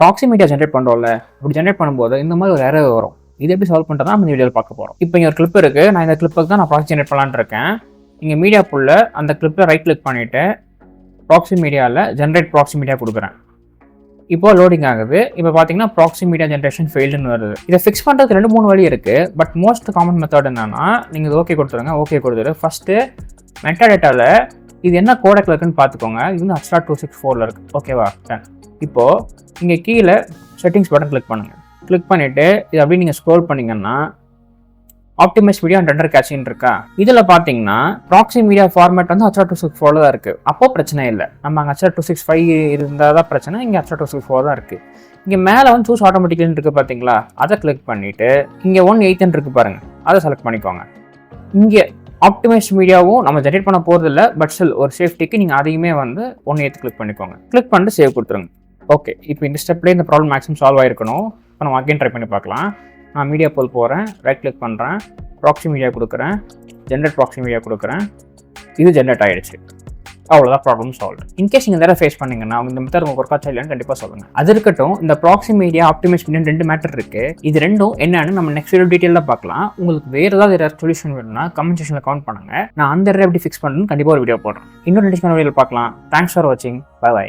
Proxy media generate பண்ணுறோம்ல, இப்படி generate பண்ணும்போது இந்த மாதிரி ஒரு எரர் வரும். இது எப்படி சால்வ் பண்ணுறதா நம்ம இந்த வீடியோவில் பார்க்க போகிறோம். இப்போ இங்கே ஒரு கிளிப் இருக்குது. நான் இந்த கிளிப்புக்கு தான் நான் ப்ராக்ஸி ஜென்ரேட் பண்ணலான்னு இருக்கேன். இங்கே மீடியா புல்ல அந்த கிளிப்பில் ரைட் கிளிக் பண்ணிவிட்டு ப்ராக்ஸி மீடியாவில் ஜென்ரேட் ப்ராக்ஸி மீடியா கொடுக்குறேன். இப்போ லோடிங் ஆகுது. இப்போ பார்த்தீங்கன்னா ப்ராக்ஸி மீடியா ஜென்ரேஷன் ஃபெயில்டுன்னு வருது. இதை ஃபிக்ஸ் பண்ணுறதுக்கு 2-3 வழி இருக்குது. பட் மோஸ்ட் காமன் மெத்தட் என்னன்னா, நீங்கள் இது ஓகே கொடுத்துருங்க. ஓகே கொடுத்துரு. ஃபஸ்ட்டு மெட்டாடேட்டாவில் இது என்ன கோடக்கில் இருக்குன்னு பார்த்துக்கோங்க. இது வந்து H.264 264 இருக்குது. ஓகேவா? இப்போது இங்கே கீழே செட்டிங்ஸ் பட்டன் கிளிக் பண்ணுங்கள். கிளிக் பண்ணிவிட்டு இது அப்படியே நீங்கள் ஸ்க்ரோல் பண்ணிங்கன்னா ஆப்டிமைஸ் மீடியா அண்ட் ரெண்டர் கேட்சின்னு இருக்கா. இதில் பார்த்தீங்கன்னா ப்ராக்ஸி மீடியா ஃபார்மேட் வந்து H.264 தான் இருக்குது. அப்போது பிரச்சனை இல்லை. நம்ம அங்கே H.265 இருந்தால் தான் பிரச்சனை. இங்கே H.264 தான் இருக்குது. இங்கே மேலே வந்து சூஸ் ஆட்டோமேட்டிக்கலி இருக்குது பார்த்தீங்களா, அதை கிளிக் பண்ணிவிட்டு இங்கே 180 இருக்குது பாருங்கள், அதை செலக்ட் பண்ணிக்கோங்க. இங்கே ஆப்டிமைஸ் மீடியாவும் நம்ம ஜென்ரேட் பண்ண போகிறது இல்லை. பட் ஸ்டில் ஒரு சேஃப்டிக்கு நீங்கள் அதையுமே வந்து 180 கிளிக் பண்ணிக்கோங்க. கிளிக் பண்ணிட்டு சேவ் கொடுத்துருங்க. ஓகே, இப்போ இந்த ஸ்டெப்லேயே இந்த ப்ராப்ளம் மேக்ஸிமம் சால்வ் ஆகிருக்கணும். இப்போ நம்ம அகைன் ட்ரை பண்ணி பார்க்கலாம். நான் மீடியா போல் போகிறேன், ரைட் கிளிக் பண்ணுறேன், ப்ராக்ஸி மீடியா கொடுக்குறேன், ஜென்ரேட் ப்ராக்ஸி மீடியா கொடுக்குறேன். இது ஜென்ரேட் ஆகிடுச்சு. அவ்வளோதான், ப்ராப்ளம் சால்வ். இன்கேஸ் நீங்கள் நேரம் ஃபேஸ் பண்ணிங்கன்னா இந்த மெத்தட் உங்களுக்கு ஒர்க் ஆச்சா இல்லைன்னு கண்டிப்பாக சொல்லுங்கள். அது இருக்கட்டும், இந்த proxy media optimise media 2 matter இருக்குது. இது ரெண்டும் என்னன்னு நம்ம நெக்ஸ்ட் வீடியோ டீட்டெயிலாக பார்க்கலாம். உங்களுக்கு வேறு ஏதாவது சொல்யூஷன் வேணும்னா கமெண்ட் செக்ஷனில் கமெண்ட் பண்ணுங்கள். நான் அந்த எப்படி ஃபிக்ஸ் பண்ணுன்னு கண்டிப்பாக ஒரு வீடியோ போடுறேன். இன்னொரு வீடியோவில் பார்க்கலாம். தேங்க்ஸ் ஃபார் வாட்சிங். பை.